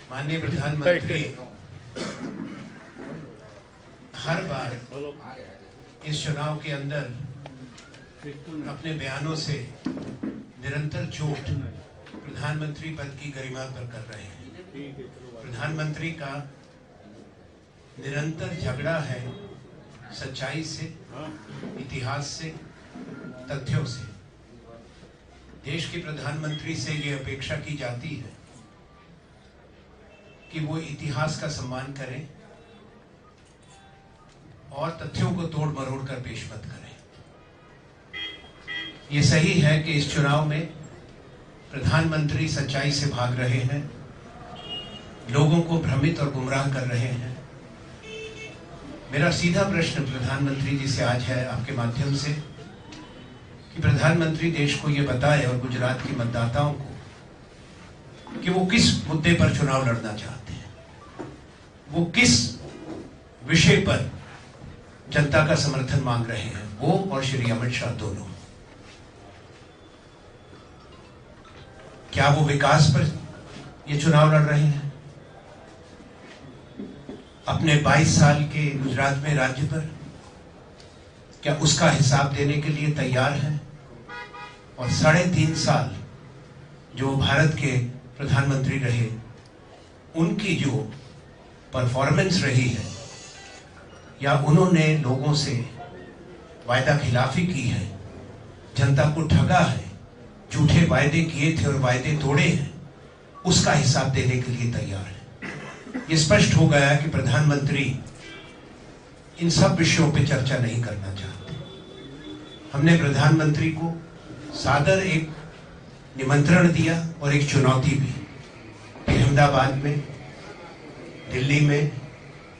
माननीय प्रधानमंत्री हर बार इस चुनाव के अंदर अपने बयानों से निरंतर चोट प्रधानमंत्री पद की गरिमा पर कर रहे हैं। प्रधानमंत्री का निरंतर झगड़ा है सच्चाई से, इतिहास से, तथ्यों से। देश के प्रधानमंत्री से ये अपेक्षा की जाती है कि वो इतिहास का सम्मान करें और तथ्यों को तोड़ मरोड़ कर पेश मत करें। ये सही है कि इस चुनाव में प्रधानमंत्री सच्चाई से भाग रहे हैं, लोगों को भ्रमित और गुमराह कर रहे हैं। मेरा सीधा प्रश्न प्रधानमंत्री जी से आज है आपके माध्यम से कि प्रधानमंत्री देश को ये बताए और गुजरात के मतदाताओं को कि वो किस मुद्दे पर चुनाव लड़ना चाहते हैं, वो किस विषय पर जनता का समर्थन मांग रहे हैं, वो और श्री अमित शाह दोनों। क्या वो विकास पर ये चुनाव लड़ रहे हैं, अपने 22 साल के गुजरात में राज्य पर? क्या उसका हिसाब देने के लिए तैयार हैं? और 3.5 साल जो भारत के प्रधानमंत्री रहे, उनकी जो परफॉर्मेंस रही है, या उन्होंने लोगों से वायदा खिलाफी की है, जनता को ठगा है, झूठे वायदे किए थे और वायदे तोड़े हैं, उसका हिसाब देने के लिए तैयार है। ये स्पष्ट हो गया कि प्रधानमंत्री इन सब विषयों पे चर्चा नहीं करना चाहते। हमने प्रधानमंत्री को सादर एक निमंत्रण दिया और एक चुनौती भी, अहमदाबाद में, दिल्ली में,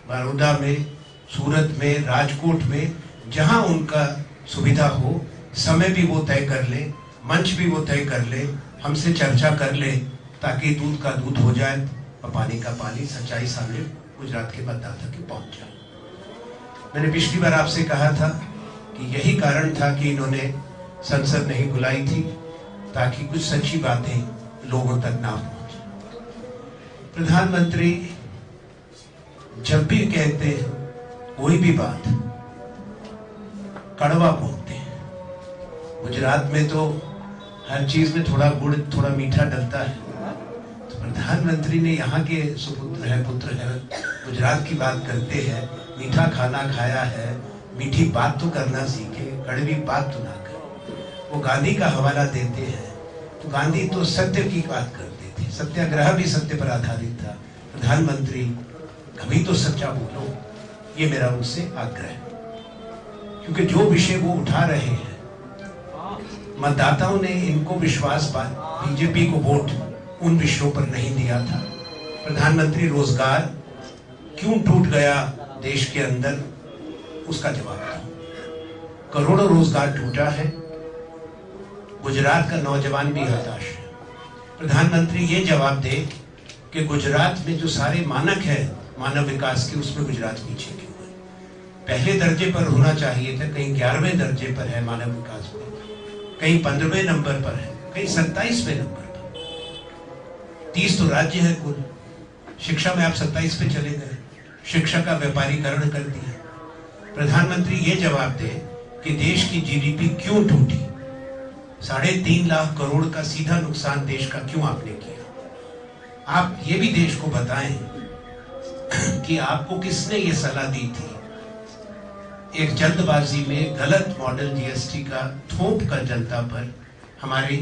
बड़ौदा में, सूरत में, राजकोट में, जहां उनका सुविधा हो, समय भी वो तय कर ले, मंच भी वो तय कर ले, हमसे चर्चा कर ले, ताकि दूध का दूध हो जाए और पानी का पानी, सच्चाई सामने गुजरात के मतदाता की पहुंच जाए। मैंने पिछली बार आपसे कहा था कि यही कारण था कि इन्होंने संसद नहीं बुलाई थी, ताकि कुछ सच्ची बातें लोगों तक ना पहुंचे। प्रधानमंत्री जब भी कहते हैं कोई भी बात, कड़वा बोलते हैं। गुजरात में तो हर चीज में थोड़ा गुड़, थोड़ा मीठा डलता है। तो प्रधानमंत्री ने यहाँ के सुपुत्र है, पुत्र है, गुजरात की बात करते हैं, मीठा खाना खाया है, मीठी बात तो करना सीखे, कड़वी बात तो ना करें। वो गांधी का हवाला देते हैं, तो गांधी तो सत्य की बात करते थे, सत्याग्रह भी सत्य पर आधारित था। प्रधानमंत्री कभी तो सच्चा बोलो, ये मेरा उनसे आग्रह है। क्योंकि जो विषय वो उठा रहे हैं, मतदाताओं ने इनको विश्वास, बीजेपी को वोट उन विषयों पर नहीं दिया था। प्रधानमंत्री रोजगार क्यों टूट गया देश के अंदर, उसका जवाब दो। करोड़ों रोजगार टूटा है, गुजरात का नौजवान भी हताश है। प्रधानमंत्री ये जवाब दे कि गुजरात में जो सारे मानक है मानव विकास के, उसमें गुजरात पीछे क्यों है? पहले दर्जे पर होना चाहिए था, कहीं 11वें दर्जे पर है मानव विकास में, कहीं 15वें नंबर पर है, कहीं 27वें नंबर पर। 30 तो राज्य है कुल, शिक्षा में आप 27 पे चले गए, शिक्षा का व्यापारीकरण कर दिया। प्रधानमंत्री ये जवाब दे कि देश की जीडीपी क्यों टूटी, 3.5 लाख करोड़ का सीधा नुकसान देश का क्यों आपने किया। आप ये भी देश को बताएं कि आपको किसने ये सलाह दी थी एक जल्दबाजी में गलत मॉडल जीएसटी का थोप कर जनता पर हमारी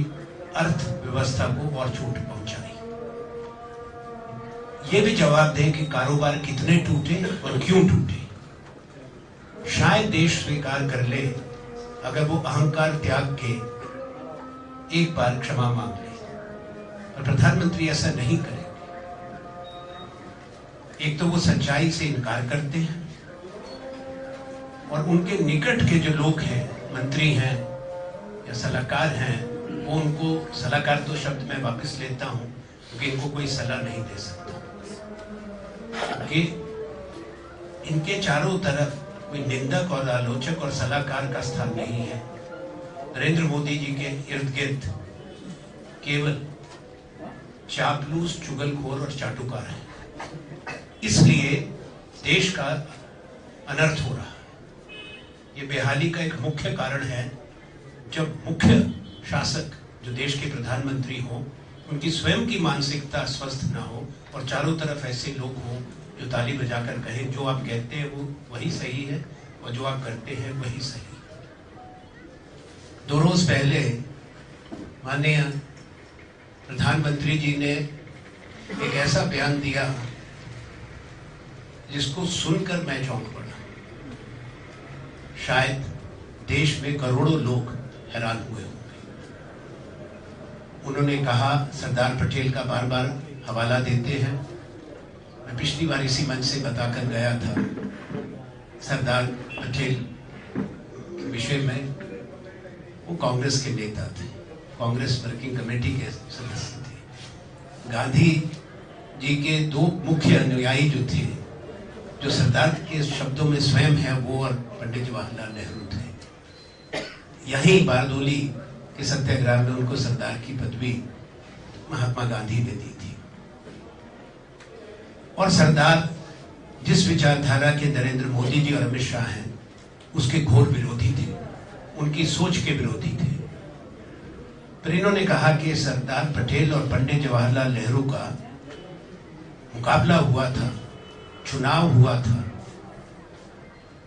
अर्थव्यवस्था को और चोट पहुंचाई। ये भी जवाब दें कि कारोबार कितने टूटे और क्यों टूटे। शायद देश स्वीकार कर ले अगर वो अहंकार त्याग के एक बार क्षमा मांग ले, और प्रधानमंत्री ऐसा नहीं करेंगे। एक तो वो सच्चाई से इनकार करते हैं, और उनके निकट के जो लोग हैं, मंत्री हैं या सलाहकार हैं, वो उनको, सलाहकार तो शब्द मैं वापस लेता हूं क्योंकि इनको कोई सलाह नहीं दे सकता, कि इनके चारों तरफ कोई निंदक और आलोचक और सलाहकार का स्थान नहीं है। नरेंद्र मोदी जी के इर्द गिर्द केवल चापलूस, चुगलखोर और चाटुकार है। इसलिए देश का अनर्थ हो रहा है। ये बेहाली का एक मुख्य कारण है। जब मुख्य शासक जो देश के प्रधानमंत्री हो, उनकी स्वयं की मानसिकता स्वस्थ ना हो और चारों तरफ ऐसे लोग हों जो ताली बजाकर कहें जो आप कहते हैं वो वही सही है और जो आप करते हैं वही सही है। 2 रोज पहले माननीय प्रधानमंत्री जी ने एक ऐसा बयान दिया जिसको सुनकर मैं चौंक पड़ा। शायद देश में करोड़ों लोग हैरान हुए होंगे। उन्होंने कहा, सरदार पटेल का बार बार हवाला देते हैं। मैं पिछली बार इसी मंच से बताकर गया था। सरदार पटेल के विषय में वो कांग्रेस के नेता थे, कांग्रेस वर्किंग कमेटी के सदस्य थे। गांधी जी के 2 मुख्य अनुयायी जो थे, जो सरदार के शब्दों में स्वयं है, वो और पंडित जवाहरलाल नेहरू थे। यहीं बारदोली के सत्याग्रह में उनको सरदार की पदवी महात्मा गांधी ने दी थी। और सरदार जिस विचारधारा के नरेंद्र मोदी जी और अमित शाह हैं, उसके घोर विरोधी थे, उनकी सोच के विरोधी थे। पर इन्होंने कहा कि सरदार पटेल और पंडित जवाहरलाल नेहरू का मुकाबला हुआ था, चुनाव हुआ था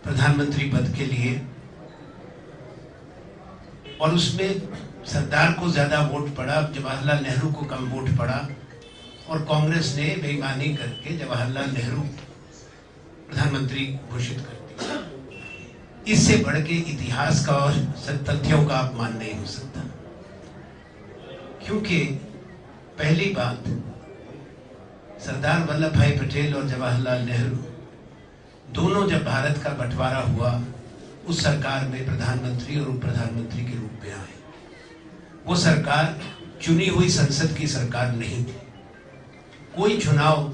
प्रधानमंत्री पद के लिए, और उसमें सरदार को ज्यादा वोट पड़ा, जवाहरलाल नेहरू को कम वोट पड़ा, और कांग्रेस ने बेईमानी करके जवाहरलाल नेहरू प्रधानमंत्री घोषित कर दिया। इससे बढ़ के इतिहास का और तथ्यों का अपमान नहीं हो सकता। क्योंकि पहली बात, सरदार वल्लभ भाई पटेल और जवाहरलाल नेहरू दोनों जब भारत का बंटवारा हुआ, उस सरकार में प्रधानमंत्री और उप प्रधानमंत्री के रूप में आए। वो सरकार चुनी हुई संसद की सरकार नहीं थी। कोई चुनाव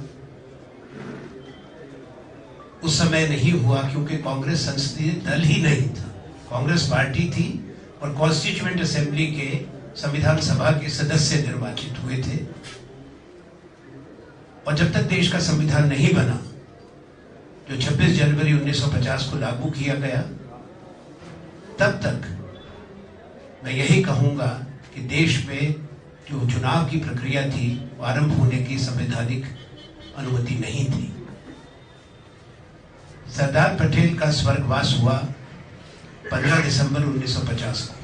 उस समय नहीं हुआ क्योंकि कांग्रेस संसदीय दल ही नहीं था। कांग्रेस पार्टी थी और कॉन्स्टिट्यूएंट असेंबली के संविधान सभा के सदस्य निर्वाचित हुए थे। और जब तक देश का संविधान नहीं बना, जो 26 जनवरी 1950 को लागू किया गया, तब तक मैं यही कहूंगा कि देश में जो चुनाव की प्रक्रिया थी, वो आरंभ होने की संवैधानिक अनुमति नहीं थी। सरदार पटेल का स्वर्गवास हुआ 15 दिसंबर 1950 को।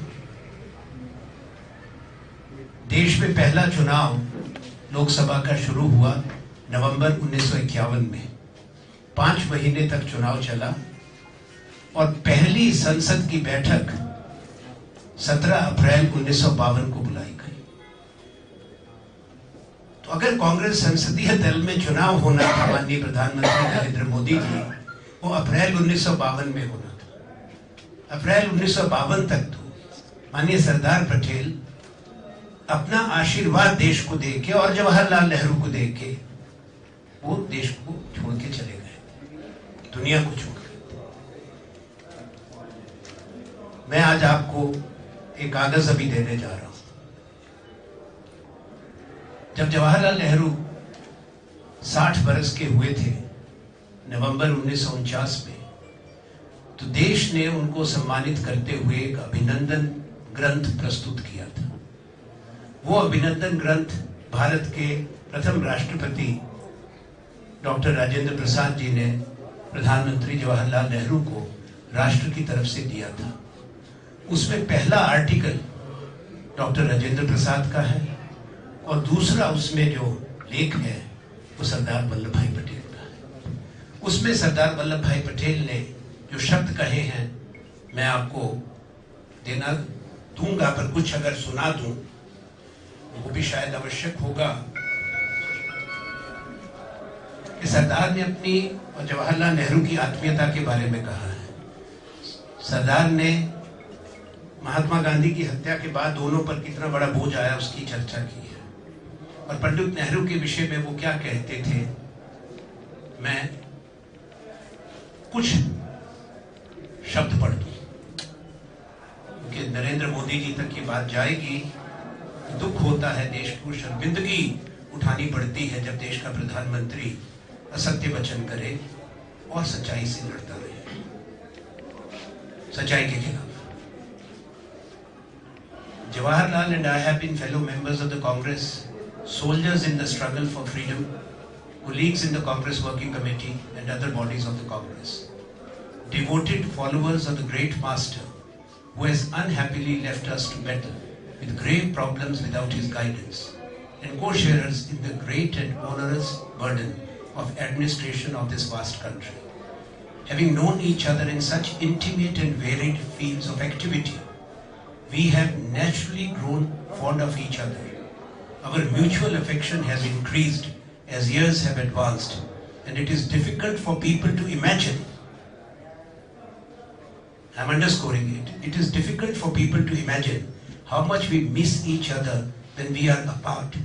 देश में पहला चुनाव लोकसभा का शुरू हुआ नवंबर 1951 में। 5 महीने तक चुनाव चला और पहली संसद की बैठक 17 अप्रैल 1952 को बुलाई गई। तो अगर कांग्रेस संसदीय दल में चुनाव होना था माननीय प्रधानमंत्री नरेंद्र मोदी जी, वो अप्रैल 1952 में होना था। अप्रैल 1952 तक तो माननीय सरदार पटेल अपना आशीर्वाद देश को देके और जवाहरलाल नेहरू को देके वो देश को छोड़ के चले गए, दुनिया को छोड़ के। मैं आज आपको एक कागज अभी देने जा रहा हूं। जब जवाहरलाल नेहरू 60 बरस के हुए थे नवंबर 1949 में, तो देश ने उनको सम्मानित करते हुए एक अभिनंदन ग्रंथ प्रस्तुत किया था। वो अभिनंदन ग्रंथ भारत के प्रथम राष्ट्रपति डॉक्टर राजेंद्र प्रसाद जी ने प्रधानमंत्री जवाहरलाल नेहरू को राष्ट्र की तरफ से दिया था। उसमें पहला आर्टिकल डॉक्टर राजेंद्र प्रसाद का है और दूसरा उसमें जो लेख है वो सरदार वल्लभ भाई पटेल का है। उसमें सरदार वल्लभ भाई पटेल ने जो शब्द कहे हैं, मैं आपको देना दूंगा, पर कुछ अगर सुना दूं वो भी शायद आवश्यक होगा। कि सरदार ने अपनी और जवाहरलाल नेहरू की आत्मीयता के बारे में कहा है। सरदार ने महात्मा गांधी की हत्या के बाद दोनों पर कितना बड़ा बोझ आया उसकी चर्चा की है। और पंडित नेहरू के विषय में वो क्या कहते थे, मैं कुछ शब्द पढ़ दूं क्योंकि नरेंद्र मोदी जी तक ये बात जाएगी। दुख होता है देश को शर्मिंदगी उठानी पड़ती है जब देश का प्रधानमंत्री असत्य वचन करे और सच्चाई से लड़ता रहे, सच्चाई के खिलाफ। Jawaharlal and I have been fellow members of the Congress, soldiers in the struggle for freedom, colleagues in the Congress Working Committee and other bodies of the Congress, devoted followers of the great master who has unhappily left us to battle with grave problems without his guidance, and co-sharers in the great and onerous burden of administration of this vast country. Having known each other in such intimate and varied fields of activity, we have naturally grown fond of each other. Our mutual affection has increased as years have advanced, and it is difficult for people to imagine. I'm underscoring it. It is difficult for people to imagine how much we miss each other when we are apart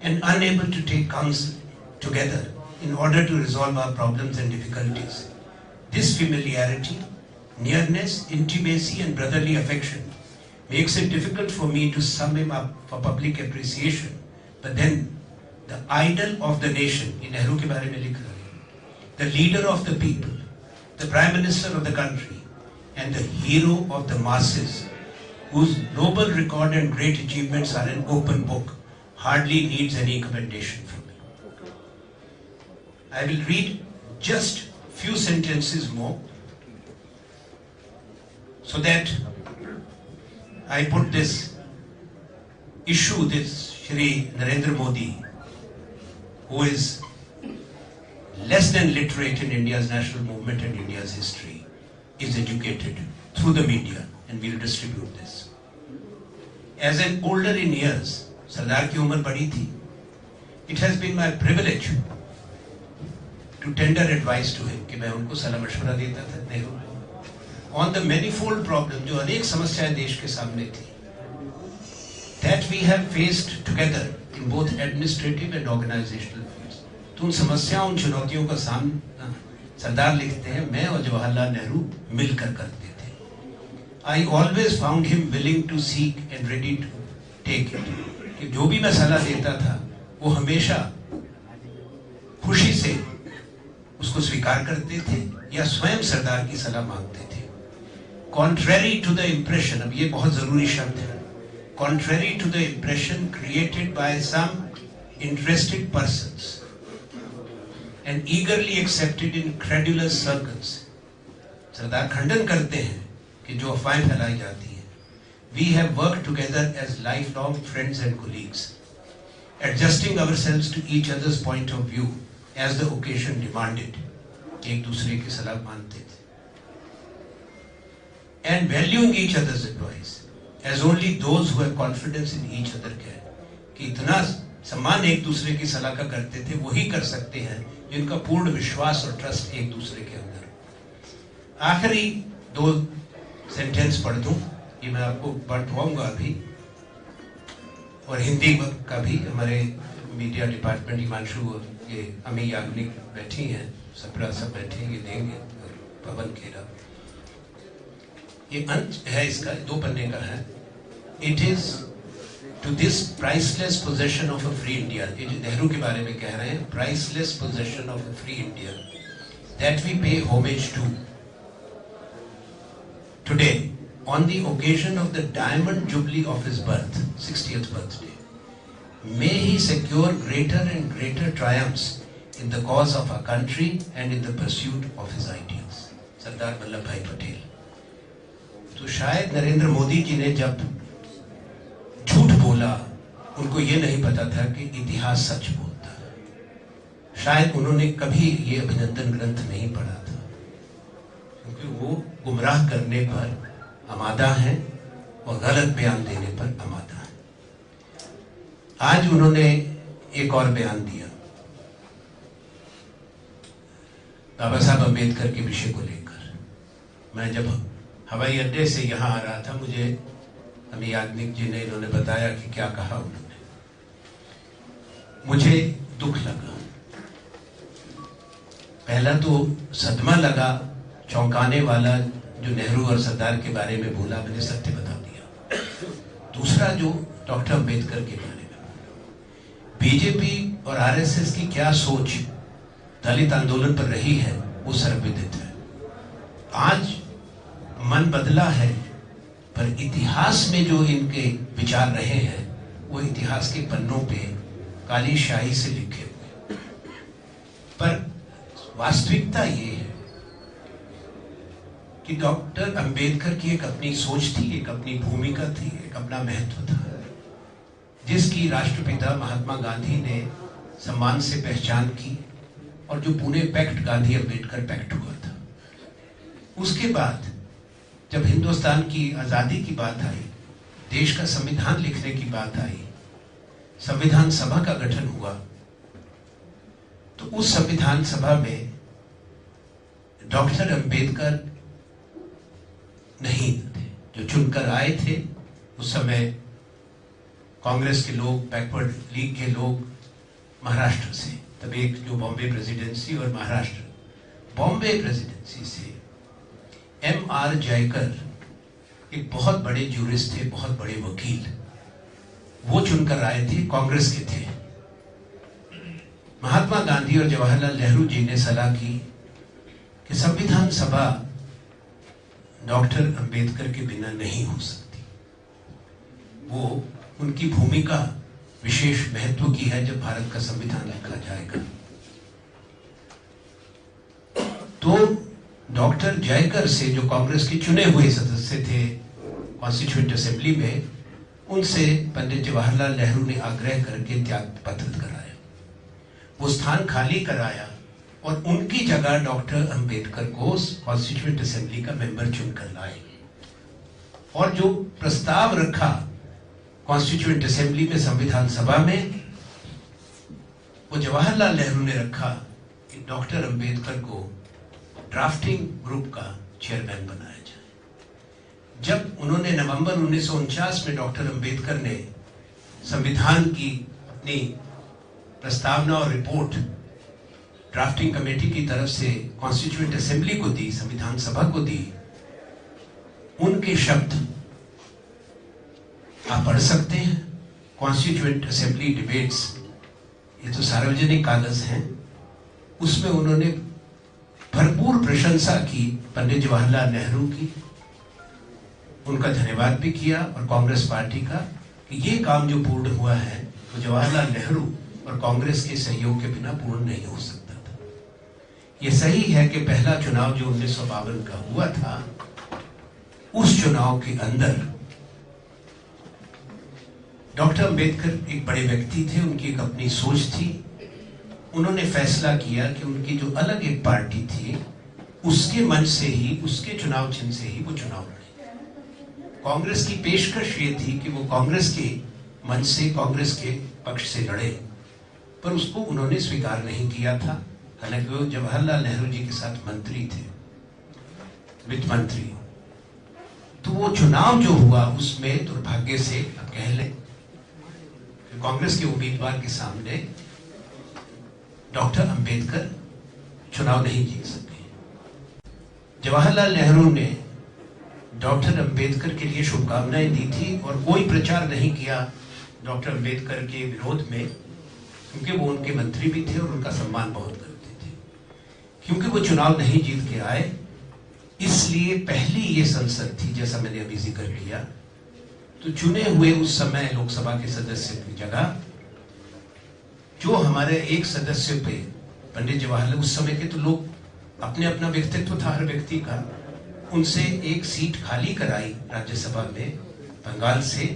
and unable to take counsel together in order to resolve our problems and difficulties. This familiarity, nearness, intimacy and brotherly affection makes it difficult for me to sum him up for public appreciation. But then, the idol of the nation, in Nehru ke baare mein likh raha hai, the leader of the people, the Prime Minister of the country, and the hero of the masses, whose noble record and great achievements are an open book, hardly needs any commendation from me. I will read just few sentences more, so that I put this issue, this Shri Narendra Modi, who is less than literate in India's national movement and India's history, is educated through the media, and we'll distribute this. As an older in years, Sardar ki umar badi thi. It has been my privilege to tender advice to him कि मैं उनको सलाह मशवरा देता था Nehru on the manifold problem जो अनेक समस्याएं देश के सामने थी, that we have faced together in both administrative and organizational fields. तो उन समस्याओं, उन चुनौतियों का सामना सरदार लिखते हैं मैं और जवाहरलाल नेहरू मिलकर करते थे. I always found him willing to seek and ready to take it. कि जो भी मैं सलाह देता था वो हमेशा खुशी से उसको स्वीकार करते थे या स्वयं सरदार की सलाह मांगते थे. Contrary to the impression, अब ये बहुत जरूरी शब्द है, contrary to the impression created by some interested persons and eagerly accepted in credulous circles, सरदार खंडन करते हैं कि जो अफवाहें फैलाई जाती हैं. We have worked together as lifelong friends and colleagues, adjusting ourselves to each other's point of view as the occasion demanded. एक दूसरे की सलाह मानते थे. And valuing each other's advice, as only those who have confidence in each other can. कि इतना सम्मान एक दूसरे की सलाह का करते थे, वही कर सकते हैं जिनका पूर्ण विश्वास और ट्रस्ट एक दूसरे के अंदर. आखिरी दो सेंटेंस पढ़ दूं, ये मैं आपको पढ़वाऊंगा अभी, और हिंदी का भी. हमारे मीडिया डिपार्टमेंट हिमांशु और ये अमी याग्निक बैठी हैं, सप्रा सब बैठे हैं, ये देंगे, पवन खेरा. ये अंश है इसका, 2 पन्ने का है. It is to this priceless possession of a free India, ये नेहरू के बारे में कह रहे हैं, priceless possession of a free India, that we pay homage to today on the occasion of the diamond jubilee of his birth, 60th birthday. May he secure greater and greater triumphs in the cause of our country and in the pursuit of his ideals. Sardar Vallabh भाई पटेल. तो शायद नरेंद्र मोदी जी ने जब झूठ बोला, उनको ये नहीं पता था कि इतिहास सच बोलता है. शायद उन्होंने कभी ये अभिनंदन ग्रंथ नहीं पढ़ा था, क्योंकि वो गुमराह करने पर आमादा हैं और गलत बयान देने पर आमादा हैं. आज उन्होंने एक और बयान दिया बाबा साहब अम्बेडकर के विषय को लेकर. मैं जब हवाई अड्डे से यहाँ आ रहा था, मुझे अमी याग्निक जी ने इन्होंने बताया कि क्या कहा उन्होंने. मुझे दुख लगा. पहला तो सदमा लगा, चौंकाने वाला, जो नेहरू और सरदार के बारे में बोला, मैंने सत्य बता दिया. दूसरा जो डॉक्टर अम्बेडकर के बारे में, बीजेपी और आरएसएस की क्या सोच दलित आंदोलन पर रही है वो सर्वविदित है। आज मन बदला है, पर इतिहास में जो इनके विचार रहे हैं वो इतिहास के पन्नों पे काली शाही से लिखे हुए। पर वास्तविकता ये है कि डॉक्टर अंबेडकर की एक अपनी सोच थी, एक अपनी भूमिका थी, एक अपना महत्व था, जिसकी राष्ट्रपिता महात्मा गांधी ने सम्मान से पहचान की, और जो पुणे पैक्ट गांधी अंबेडकर पैक्ट हुआ था। उसके बाद जब हिंदुस्तान की आजादी की बात आई, देश का संविधान लिखने की बात आई, संविधान सभा का गठन हुआ, तो उस संविधान सभा में डॉक्टर अंबेडकर नहीं थे। जो चुनकर आए थे उस समय कांग्रेस के लोग, बैकवर्ड लीग के लोग, महाराष्ट्र से, तब एक जो बॉम्बे प्रेसिडेंसी और महाराष्ट्र, बॉम्बे प्रेसिडेंसी से M.R. जयकर एक बहुत बड़े जूरिस्ट थे, बहुत बड़े वकील, वो चुनकर आए थे, कांग्रेस के थे। महात्मा गांधी और जवाहरलाल नेहरू जी ने सलाह की कि संविधान सभा डॉक्टर अंबेडकर के बिना नहीं हो सकती। वो उनकी भूमिका विशेष महत्व की है जब भारत का संविधान लिखा जाएगा। तो डॉक्टर जयकर से, जो कांग्रेस के चुने हुए सदस्य थे कॉन्स्टिट्यूएंट असेंबली में, उनसे पंडित जवाहरलाल नेहरू ने आग्रह करके त्याग पत्र कराया, वो स्थान खाली कराया और उनकी जगह डॉक्टर अंबेडकर को कॉन्स्टिट्यूएंट असेंबली का मेंबर चुनकर लाए। और जो प्रस्ताव रखा कॉन्स्टिट्यूएंट असेंबली में, संविधान सभा में, वो जवाहरलाल नेहरू ने रखा कि डॉक्टर अंबेडकर को ड्राफ्टिंग ग्रुप का चेयरमैन बनाया जाए। जब उन्होंने नवंबर 1949 में डॉक्टर अंबेडकर ने संविधान की अपनी प्रस्तावना और रिपोर्ट ड्राफ्टिंग कमेटी की तरफ से कॉन्स्टिट्यूएंट असेंबली को दी, संविधान सभा को दी, उनके शब्द आप पढ़ सकते हैं। कॉन्स्टिट्यूएंट असेंबली डिबेट्स, ये तो सार्वजनिक कागज हैं, उसमें उन्होंने भरपूर प्रशंसा की पंडित जवाहरलाल नेहरू की, उनका धन्यवाद भी किया, और कांग्रेस पार्टी का, कि ये काम जो पूर्ण हुआ है तो जवाहरलाल नेहरू और कांग्रेस के सहयोग के बिना पूर्ण नहीं हो सकता था। ये सही है कि पहला चुनाव जो 1952 का हुआ था, उस चुनाव के अंदर डॉक्टर अंबेडकर एक बड़े व्यक्ति थे, उनकी एक अपनी सोच थी। उन्होंने फैसला किया कि उनकी जो अलग एक पार्टी थी, उसके मंच से ही, उसके चुनाव चिन्ह से ही वो चुनाव लड़े। कांग्रेस की पेशकश ये थी कि वो कांग्रेस के मंच से, कांग्रेस के पक्ष से लड़े, पर उसको उन्होंने स्वीकार नहीं किया था। हालांकि वो जवाहरलाल नेहरू जी के साथ मंत्री थे, वित्त मंत्री। तो वो चुनाव जो हुआ उसमें दुर्भाग्य से अब कह लें, कांग्रेस के उम्मीदवार के सामने डॉक्टर अंबेडकर चुनाव नहीं जीत सके। जवाहरलाल नेहरू ने डॉक्टर अंबेडकर के लिए शुभकामनाएं दी थी और कोई प्रचार नहीं किया डॉक्टर अंबेडकर के विरोध में, क्योंकि वो उनके मंत्री भी थे और उनका सम्मान बहुत करते थे। क्योंकि वो चुनाव नहीं जीत के आए, इसलिए पहली ये संसद थी, जैसा मैंने अभी जिक्र किया, तो चुने हुए उस समय लोकसभा के सदस्य की जगह जो हमारे एक सदस्य पे पंडित जवाहरलाल, उस समय के तो लोग अपने अपना व्यक्तित्व था हर व्यक्ति का, उनसे एक सीट खाली कराई राज्यसभा में बंगाल से,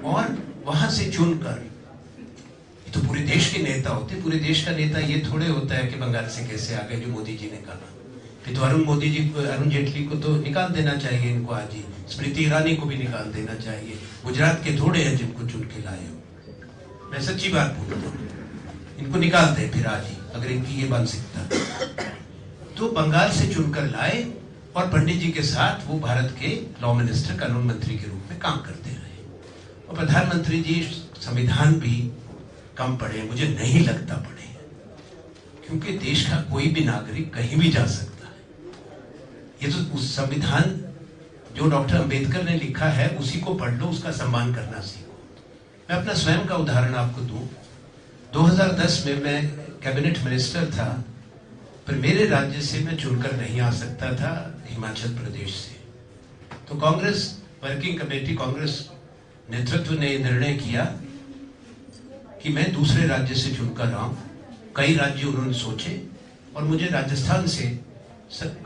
और वहां से चुनकर, तो पूरे देश के नेता होते, पूरे देश का नेता ये थोड़े होता है कि बंगाल से कैसे आ गए, जो मोदी जी ने कहा। फिर तो अरुण जेटली को तो निकाल देना चाहिए इनको आज ही, स्मृति ईरानी को भी निकाल देना चाहिए। गुजरात के थोड़े हैं जिनको चुन के लाए हो, मैं सच्ची बात बोलता हूँ, इनको निकाल दे फिर आज ही, अगर इनकी ये मानसिकता। तो बंगाल से चुनकर लाए और पंडित जी के साथ वो भारत के लॉ मिनिस्टर, कानून मंत्री के रूप में काम करते रहे। और प्रधानमंत्री जी संविधान भी कम पढ़े, मुझे नहीं लगता पढ़े, क्योंकि देश का कोई भी नागरिक कहीं भी जा सकता है। ये तो उस संविधान जो डॉक्टर अंबेडकर ने लिखा है उसी को पढ़ लो, उसका सम्मान करना सीखो। मैं अपना स्वयं का उदाहरण आपको दूं। 2010 में मैं कैबिनेट मिनिस्टर था, पर मेरे राज्य से मैं चुनकर नहीं आ सकता था, हिमाचल प्रदेश से। तो कांग्रेस वर्किंग कमेटी, कांग्रेस नेतृत्व ने निर्णय किया कि मैं दूसरे राज्य से चुनकर आऊं। कई राज्य उन्होंने सोचे और मुझे राजस्थान से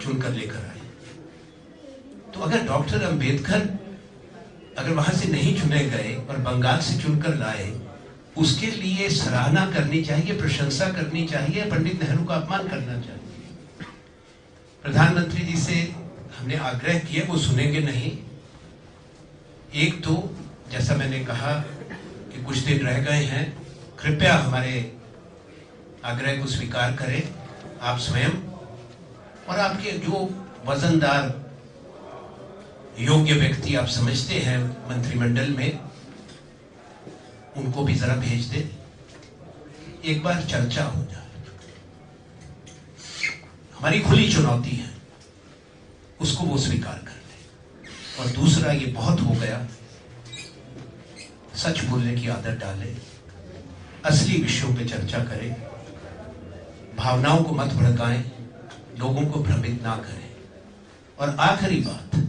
चुनकर लेकर आए। तो अगर डॉक्टर अंबेडकर अगर वहां से नहीं चुने गए और बंगाल से चुनकर लाए, उसके लिए सराहना करनी चाहिए, प्रशंसा करनी चाहिए, पंडित नेहरू का अपमान करना चाहिए। प्रधानमंत्री जी से हमने आग्रह किया, वो सुनेंगे नहीं। एक तो जैसा मैंने कहा कि कुछ दिन रह गए हैं, कृपया हमारे आग्रह को स्वीकार करें, आप स्वयं और आपके जो वजनदार योग्य व्यक्ति आप समझते हैं मंत्रिमंडल में, उनको भी जरा भेज दें, एक बार चर्चा हो जाए। हमारी खुली चुनौती है, उसको वो स्वीकार कर ले। और दूसरा, ये बहुत हो गया, सच बोलने की आदत डालें, असली विषयों पे चर्चा करें, भावनाओं को मत भड़काएं, लोगों को भ्रमित ना करें। और आखिरी बात,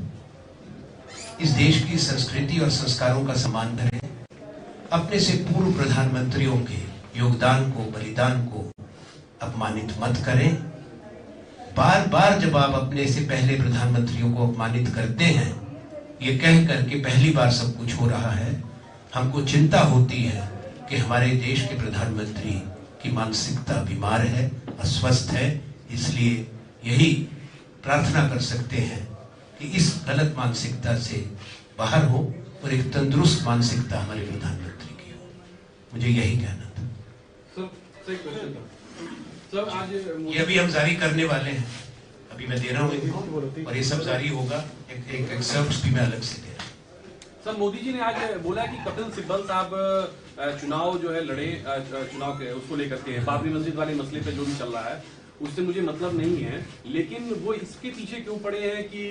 इस देश की संस्कृति और संस्कारों का सम्मान करें। अपने से पूर्व प्रधानमंत्रियों के योगदान को, बलिदान को अपमानित मत करें। बार बार जब आप अपने से पहले प्रधानमंत्रियों को अपमानित करते हैं, ये कह करके पहली बार सब कुछ हो रहा है, हमको चिंता होती है कि हमारे देश के प्रधानमंत्री की मानसिकता बीमार है, अस्वस्थ है। इसलिए यही प्रार्थना कर सकते हैं कि इस गलत मानसिकता से बाहर हो और एक तंदुरुस्त मानसिकता हमारे प्रधानमंत्री की हो। मुझे यही कहना था। ये अभी हम जारी करने वाले हैं, अभी मैं दे रहा हूँ और ये सब जारी होगा। एक एक्सर्प्ट भी मैं अलग से दे रहा हूँ। सर, मोदी जी ने आज बोला कि कपिल सिब्बल साहब चुनाव जो है लड़े, चुनाव के उसको लेकर के बाबरी मस्जिद वाले मसले पे जो भी चल रहा है उससे मुझे मतलब नहीं है, लेकिन वो इसके पीछे क्यों पड़े हैं कि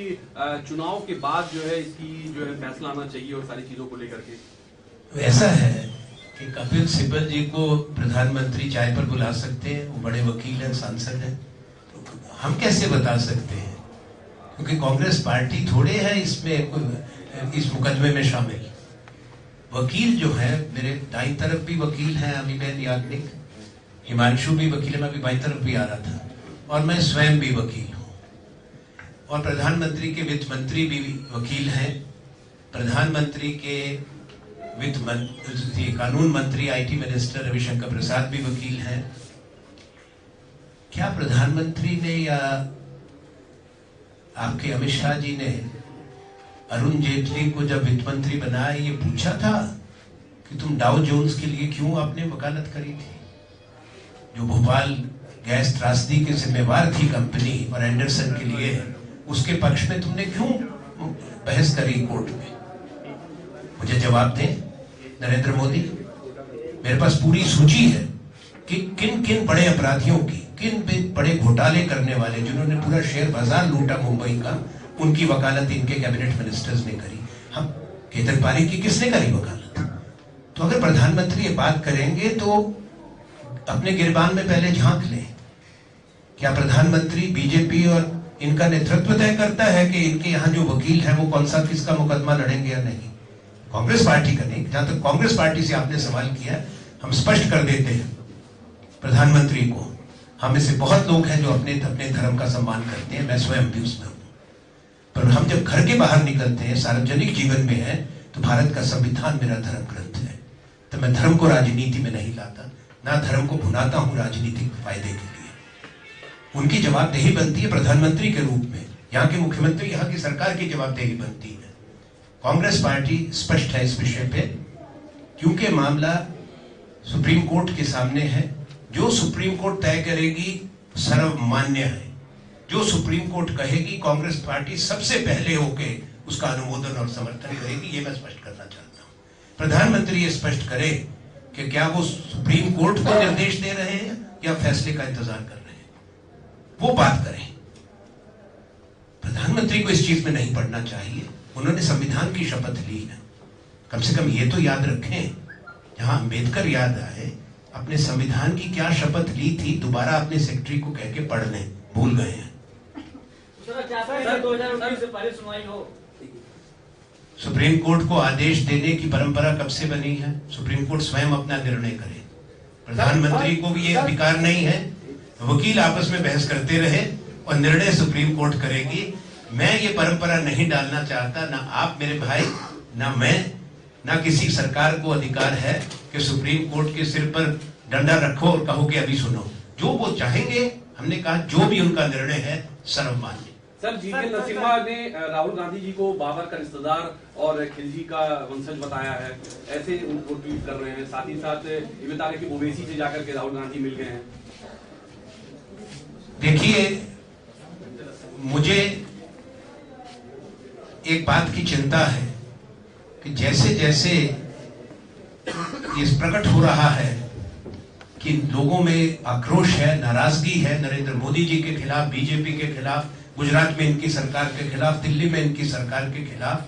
चुनाव के बाद जो है इसकी जो है फैसला आना चाहिए और सारी चीजों को लेकर के। ऐसा है कि कपिल सिब्बल जी को प्रधानमंत्री चाय पर बुला सकते हैं, वो बड़े वकील हैं, सांसद हैं, तो हम कैसे बता सकते हैं? क्योंकि कांग्रेस पार्टी थोड़े है इसमें, इस मुकदमे में शामिल। वकील जो है, मेरे दाईं तरफ भी वकील हैं, अमीबेन याग्निक, हिमांशु भी वकील है, मैं भी बाईं तरफ भी आ रहा था, और मैं स्वयं भी वकील हूँ। और प्रधानमंत्री के वित्त मंत्री भी वकील हैं, प्रधानमंत्री के कानून मंत्री, आईटी मिनिस्टर रविशंकर प्रसाद भी वकील हैं। क्या प्रधानमंत्री ने या आपके अमित शाह जी ने अरुण जेटली को जब वित्त मंत्री बनाया, ये पूछा था कि तुम डाउ जोन्स के लिए क्यों आपने वकालत करी थी? जो भोपाल गैस त्रासदी के जिम्मेवार थी कंपनी और एंडरसन के लिए, उसके पक्ष में तुमने क्यों बहस करी कोर्ट में? मुझे जवाब दें नरेंद्र मोदी। मेरे पास पूरी सूची है कि किन किन बड़े अपराधियों की, किन बड़े घोटाले करने वाले, जिन्होंने पूरा शेयर बाजार लूटा मुंबई का, उनकी वकालत इनके कैबिनेट मिनिस्टर्स ने करी। हम केतन पारीक की किसने करी वकालत? तो अगर प्रधानमंत्री ये बात करेंगे तो अपने गिरबान में पहले झांक लें। क्या प्रधानमंत्री बीजेपी और इनका नेतृत्व तय करता है कि इनके यहाँ जो वकील हैं वो कौन सा किसका मुकदमा लड़ेंगे या नहीं? कांग्रेस पार्टी का नहीं। जहां तक कांग्रेस पार्टी से आपने सवाल किया, हम स्पष्ट कर देते हैं प्रधानमंत्री को, हम में से बहुत लोग हैं जो अपने अपने धर्म का सम्मान करते हैं, मैं स्वयं भी उसमें हूं, पर हम जब घर के बाहर निकलते हैं, सार्वजनिक जीवन में है, तो भारत का संविधान मेरा धर्म ग्रंथ है। तो मैं धर्म को राजनीति में नहीं लाता, ना धर्म को भुनाता हूं राजनीतिक फायदे के लिए। उनकी जवाबदेही बनती है प्रधानमंत्री के रूप में, यहाँ के मुख्यमंत्री, यहाँ की सरकार की जवाबदेही बनती है। कांग्रेस पार्टी स्पष्ट है इस विषय पे, क्योंकि मामला सुप्रीम कोर्ट के सामने है। जो सुप्रीम कोर्ट तय करेगी सर्वमान्य है। जो सुप्रीम कोर्ट कहेगी, कांग्रेस पार्टी सबसे पहले होके उसका अनुमोदन और समर्थन करेगी। ये मैं स्पष्ट करना चाहता हूं। प्रधानमंत्री ये स्पष्ट करे कि क्या वो सुप्रीम कोर्ट को निर्देश दे रहे हैं या फैसले का इंतजार कर रहे हैं, वो बात करें। प्रधानमंत्री को इस चीज में नहीं पड़ना चाहिए। उन्होंने संविधान की शपथ ली है, कम से कम ये तो याद रखें। जहां अंबेडकर याद आए, अपने संविधान की क्या शपथ ली थी, दोबारा अपने सेक्रेटरी को कह के पढ़ लें, भूल गए हैं। सर 2019 से पहले सुनवाई हो। सुप्रीम कोर्ट को आदेश देने की परंपरा कब से बनी है? सुप्रीम कोर्ट स्वयं अपना निर्णय करे। प्रधानमंत्री को भी ये अधिकार नहीं है। वकील आपस में बहस करते रहे और निर्णय सुप्रीम कोर्ट करेगी। मैं ये परंपरा नहीं डालना चाहता, ना आप मेरे भाई, ना मैं, ना किसी सरकार को अधिकार है कि सुप्रीम कोर्ट के सिर पर डंडा रखो और कहो कि अभी सुनो। जो वो चाहेंगे, हमने कहा जो भी उनका निर्णय है सर्वमान्य। सर, जीवीएल नरसिम्हा ने राहुल गांधी जी को बाबर का रिश्तेदार और खिलजी का वंशज बताया है, ऐसे उनको ट्वीट कर रहे हैं। साथ ही साथ ये बता रहे कि ओवैसी से जाकर के राहुल गांधी मिल गए हैं। देखिए, मुझे एक बात की चिंता है कि जैसे जैसे ये प्रकट हो रहा है कि लोगों में आक्रोश है, नाराजगी है नरेंद्र मोदी जी के खिलाफ, बीजेपी के खिलाफ, गुजरात में इनकी सरकार के खिलाफ, दिल्ली में इनकी सरकार के खिलाफ,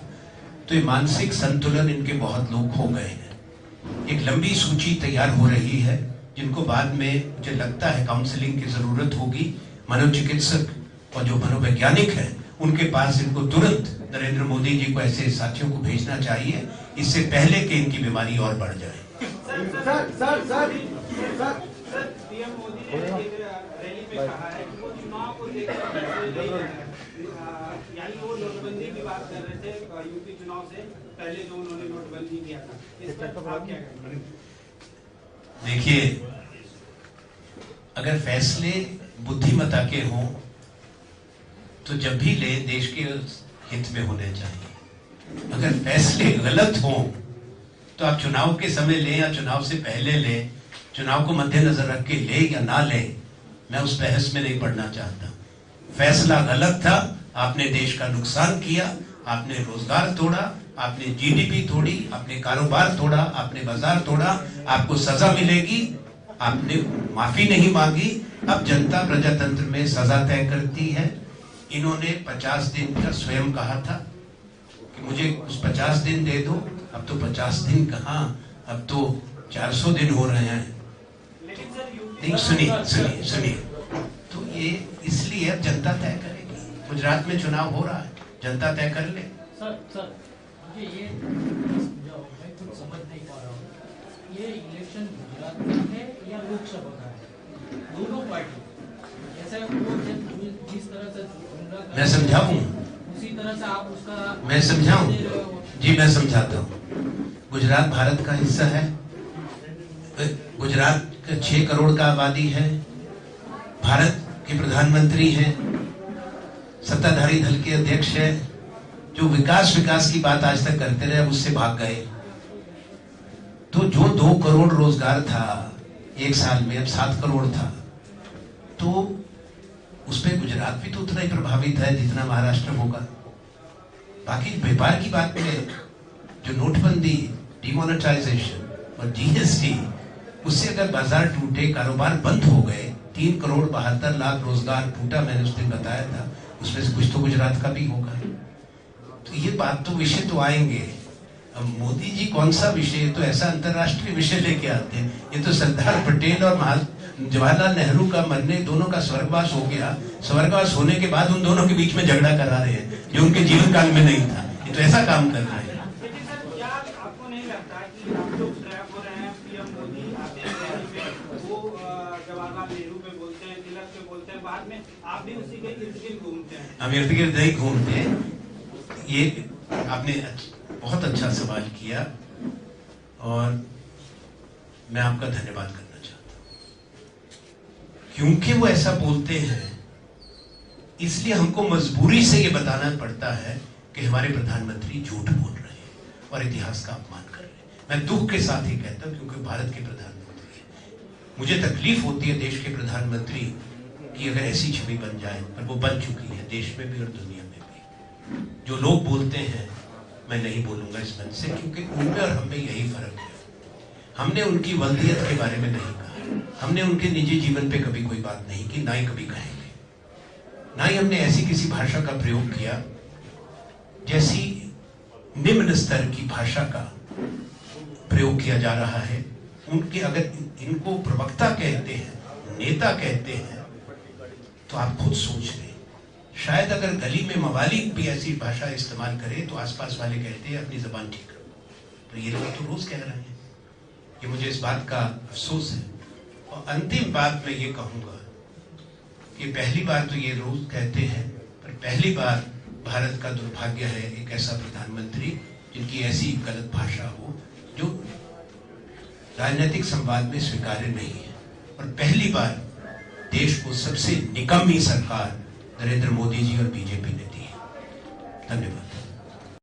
तो ये मानसिक संतुलन इनके बहुत लोग खो गए हैं। एक लंबी सूची तैयार हो रही है जिनको बाद में मुझे लगता है काउंसलिंग की जरूरत होगी। मनोचिकित्सक और जो मनोवैज्ञानिक है उनके पास इनको तुरंत नरेंद्र मोदी जी को ऐसे साथियों को भेजना चाहिए, इससे पहले कि इनकी बीमारी और बढ़ जाए। पीएम मोदी ने एक रैली में कहा है कि वो चुनाव को लेकर, यानी वो नोटबंदी की बात कर रहे थे यूपी चुनाव से पहले जो उन्होंने नोटबंदी किया था, इस पर आप क्या कहेंगे? देखिए, अगर फैसले बुद्धिमता के हों तो जब भी ले देश के हित में होने चाहिए। अगर फैसले गलत हों तो आप चुनाव के समय लें या चुनाव से पहले लें, चुनाव को मद्देनजर रख के ले या ना ले, मैं उस बहस में नहीं पड़ना चाहता। फैसला गलत था, आपने देश का नुकसान किया, आपने रोजगार तोड़ा, आपने जीडीपी तोड़ी, आपने कारोबार तोड़ा, आपने बाजार तोड़ा, आपको सजा मिलेगी। आपने माफी नहीं मांगी। अब जनता प्रजातंत्र में सजा तय करती है। इन्होंने 50 दिन का स्वयं कहा था कि मुझे उस 50 दिन दे दो, अब तो 50 दिन कहाँ, अब तो 400 दिन हो रहे हैं। नहीं, सुनिए, तो ये इसलिए अब जनता तय करेगी। गुजरात में चुनाव हो रहा है, जनता तय कर ले। सर मुझे ये समझाओ, मैं कुछ समझ नहीं पा रहा हूँ। ये इलेक्शन गुजरात में है या लोकसभा का है? दोनों पार्टी जैसे वो जिस तरह से मैं समझाऊं, उसी तरह से आप उसका मैं समझाऊं? जी मैं समझाता हूँ। गुजरात भारत का हिस्सा है। गुजरात 6 करोड़ का आबादी है। भारत के प्रधानमंत्री हैं, सत्ताधारी दल के अध्यक्ष है। जो विकास की बात आज तक करते रहे, उससे भाग गए। तो जो 2 करोड़ रोजगार था एक साल में, अब 7 करोड़ था। तो उस पर गुजरात भी तो उतना ही प्रभावित है जितना महाराष्ट्र होगा। बाकी व्यापार की बात में जो नोटबंदी, डिमोनेटाइजेशन और जीएसटी, उससे अगर बाजार टूटे, कारोबार बंद हो गए, 3 करोड़ 72 लाख रोजगार टूटा, मैंने उस दिन बताया था, उसमें से कुछ तो गुजरात का भी होगा। तो ये बात तो विषय तो आएंगे। अब मोदी जी कौन सा विषय, तो ऐसा अंतरराष्ट्रीय विषय लेके आते हैं। ये तो सरदार पटेल और जवाहरलाल नेहरू का मरने, दोनों का स्वर्गवास हो गया। स्वर्गवास होने के बाद उन दोनों के बीच में झगड़ा करा रहे हैं जो उनके जीवन काल में नहीं था। ये तो ऐसा काम कर रहे हैं। लेकिन सर, क्या आपको नहीं लगता कि आप लोग ट्रैप हो रहे हैं? पीएम मोदी आते हैं, वो जवाहरलाल नेहरू पे बोलते हैं, तिलक पे बोलते हैं, बाद में आप भी उसी के इर्द गिर्द घूमते हैं। हम इर्द गिर्द नहीं घूमते। ये आपने बहुत अच्छा सवाल किया और मैं आपका धन्यवाद करना चाहता हूं। क्योंकि वो ऐसा बोलते हैं, इसलिए हमको मजबूरी से ये बताना पड़ता है कि हमारे प्रधानमंत्री झूठ बोल रहे हैं और इतिहास का अपमान कर रहे हैं। मैं दुख के साथ ही कहता हूं, क्योंकि भारत के प्रधानमंत्री हैं। मुझे तकलीफ होती है देश के प्रधानमंत्री की अगर ऐसी छवि बन जाए, पर वो बन चुकी है देश में भी और दुनिया में भी। जो लोग बोलते हैं, मैं नहीं बोलूंगा इस मंच से, क्योंकि उनमें और हमें यही फर्क है। हमने उनकी वल्दियत के बारे में नहीं कहा, हमने उनके निजी जीवन पे कभी कोई बात नहीं की, ना ही कभी कहेंगे। ना ही हमने ऐसी किसी भाषा का प्रयोग किया जैसी निम्न स्तर की भाषा का प्रयोग किया जा रहा है। उनके अगर इनको प्रवक्ता कहते हैं, नेता कहते हैं, तो आप खुद सोच लें। शायद अगर गली में मवालिक भी ऐसी भाषा इस्तेमाल करे तो आसपास वाले कहते हैं अपनी जबान ठीक करो, तो ये लोग तो रोज कह रहे हैं। ये मुझे इस बात का अफसोस है। और अंतिम बात मैं ये कहूंगा कि पहली बार तो ये रोज कहते हैं, पर पहली बार भारत का दुर्भाग्य है एक ऐसा प्रधानमंत्री जिनकी ऐसी गलत भाषा हो जो राजनीतिक संवाद में स्वीकार्य नहीं है। और पहली बार देश को सबसे निकम्मी सरकार नरेंद्र मोदी जी और बीजेपी ने दी है। धन्यवाद।